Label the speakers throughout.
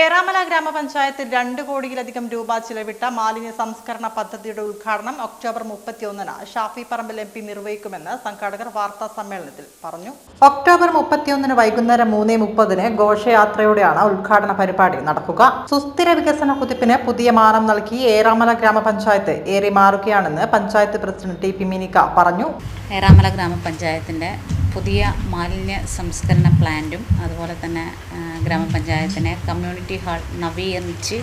Speaker 1: ഏറാമല ഗ്രാമപഞ്ചായത്തിൽ 2 കോടിയിലധികം രൂപ ചിലവിട്ട മാലിന്യ സംസ്കരണ പദ്ധതിയുടെ ഉദ്ഘാടനം ഒക്ടോബർ 31-ന് ഷാഫി പറമ്പിൽ MP നിർവഹിക്കുമെന്ന് സംഘാടകർ വാർത്താ സമ്മേളനത്തിൽ പറഞ്ഞു. ഒക്ടോബർ 31-ന് വൈകുന്നേരം 3:30-ന് ഘോഷയാത്രയോടെയാണ് ഉദ്ഘാടന പരിപാടി നടക്കുക. സുസ്ഥിര വികസന കുതിപ്പിന് പുതിയ മാനം നൽകി ഏറാമല ഗ്രാമപഞ്ചായത്ത് ഏറെ മാറുകയാണെന്ന് പഞ്ചായത്ത് പ്രസിഡന്റ് ടി.പി. മിനിക പറഞ്ഞു.
Speaker 2: ഏറാമല ഗ്രാമപഞ്ചായത്തിൻ്റെ പുതിയ മാലിന്യ സംസ്കരണ പ്ലാന്റും അതുപോലെ തന്നെ ഗ്രാമപഞ്ചായത്തിനെ കമ്മ്യൂണിറ്റി ഹാൾ നവീകരിച്ച്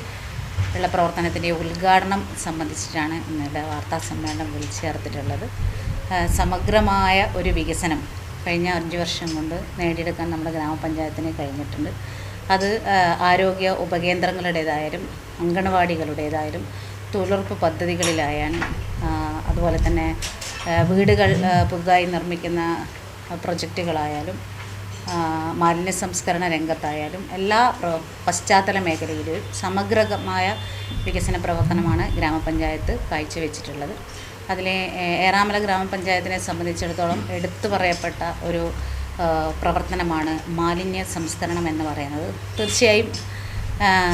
Speaker 2: ഉള്ള പ്രവർത്തനത്തിൻ്റെ ഉദ്ഘാടനം സംബന്ധിച്ചിട്ടാണ് ഇന്നത്തെ വാർത്താ സമ്മേളനം വിളിച്ചു ചേർത്തിട്ടുള്ളത്. സമഗ്രമായ ഒരു വികസനം കഴിഞ്ഞ 5 വർഷം കൊണ്ട് നേടിയെടുക്കാൻ നമ്മുടെ ഗ്രാമപഞ്ചായത്തിന് കഴിഞ്ഞിട്ടുണ്ട്. അത് ആരോഗ്യ ഉപകേന്ദ്രങ്ങളുടേതായാലും അങ്കണവാടികളുടേതായാലും തൊഴിലുറപ്പ് പദ്ധതികളിലായാണ്, അതുപോലെ തന്നെ വീടുകൾ പുതുതായി നിർമ്മിക്കുന്ന പ്രൊജക്റ്റുകളായാലും മാലിന്യ സംസ്കരണ രംഗത്തായാലും എല്ലാ പശ്ചാത്തല മേഖലയിലും സമഗ്രമായ വികസന പ്രവർത്തനമാണ് ഗ്രാമപഞ്ചായത്ത് കാഴ്ചവെച്ചിട്ടുള്ളത്. അതിലെ ഏറാമല ഗ്രാമപഞ്ചായത്തിനെ സംബന്ധിച്ചിടത്തോളം എടുത്തു പറയപ്പെട്ട ഒരു പ്രവർത്തനമാണ് മാലിന്യ സംസ്കരണം എന്ന് പറയുന്നത്. തീർച്ചയായും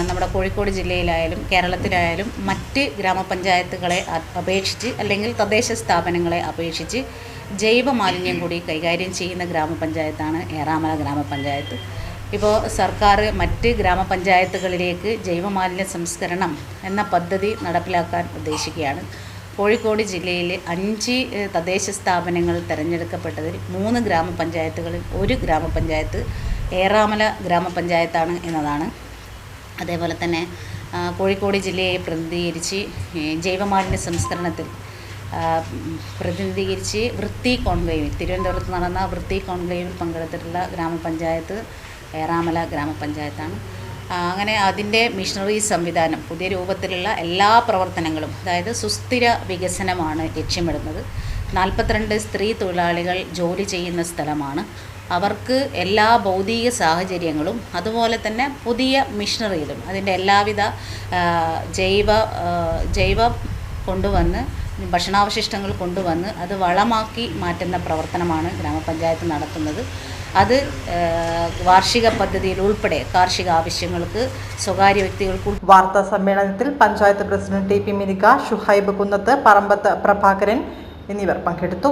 Speaker 2: നമ്മുടെ കോഴിക്കോട് ജില്ലയിലായാലും കേരളത്തിലായാലും മറ്റ് ഗ്രാമപഞ്ചായത്തുകളെ അപേക്ഷിച്ച് അല്ലെങ്കിൽ തദ്ദേശ സ്ഥാപനങ്ങളെ അപേക്ഷിച്ച് ജൈവ മാലിന്യം കൂടി കൈകാര്യം ചെയ്യുന്ന ഗ്രാമപഞ്ചായത്താണ് ഏറാമല ഗ്രാമപഞ്ചായത്ത്. ഇപ്പോൾ സർക്കാർ മറ്റ് ഗ്രാമപഞ്ചായത്തുകളിലേക്ക് ജൈവമാലിന്യ സംസ്കരണം എന്ന പദ്ധതി നടപ്പിലാക്കാൻ ഉദ്ദേശിക്കുകയാണ്. കോഴിക്കോട് ജില്ലയിൽ 5 തദ്ദേശ സ്ഥാപനങ്ങൾ തിരഞ്ഞെടുക്കപ്പെട്ടതിൽ 3 ഗ്രാമപഞ്ചായത്തുകളിൽ 1 ഗ്രാമപഞ്ചായത്ത് ഏറാമല ഗ്രാമപഞ്ചായത്താണ് എന്നതാണ്. അതേപോലെ തന്നെ കോഴിക്കോട് ജില്ലയെ പ്രതിനിധീകരിച്ച് ജൈവമാലിന്യ സംസ്കരണത്തിൽ പ്രതിനിധീകരിച്ച് വൃത്തി കോൺക്ലേവിൽ തിരുവനന്തപുരത്ത് നടന്ന വൃത്തി കോൺക്ലേവിൽ പങ്കെടുത്തിട്ടുള്ള ഗ്രാമപഞ്ചായത്ത് ഏറാമല ഗ്രാമപഞ്ചായത്താണ്. അങ്ങനെ അതിൻ്റെ മിഷണറി സംവിധാനം പുതിയ രൂപത്തിലുള്ള എല്ലാ പ്രവർത്തനങ്ങളും, അതായത് സുസ്ഥിര വികസനമാണ് ലക്ഷ്യമിടുന്നത്. 42 സ്ത്രീ തൊഴിലാളികൾ ജോലി ചെയ്യുന്ന സ്ഥലമാണ്. അവർക്ക് എല്ലാ ഭൗതിക സാഹചര്യങ്ങളും അതുപോലെ തന്നെ പുതിയ മിഷണറിയിലും അതിൻ്റെ എല്ലാവിധ ജൈവ കൊണ്ടുവന്ന് ഭക്ഷണാവശിഷ്ടങ്ങൾ കൊണ്ടുവന്ന് അത് വളമാക്കി മാറ്റുന്ന പ്രവർത്തനമാണ് ഗ്രാമപഞ്ചായത്ത് നടത്തുന്നത്. അത് വാർഷിക പദ്ധതിയിൽ ഉൾപ്പെടെ കാർഷിക ആവശ്യങ്ങൾക്ക് സ്വകാര്യ വ്യക്തികൾക്ക്.
Speaker 1: വാർത്താ സമ്മേളനത്തിൽ പഞ്ചായത്ത് പ്രസിഡന്റ് ടി.പി. മിനിക, ഷുഹൈബ് കുന്നത്ത്, പറമ്പത്ത് പ്രഭാകരൻ എന്നിവർ പങ്കെടുത്തു.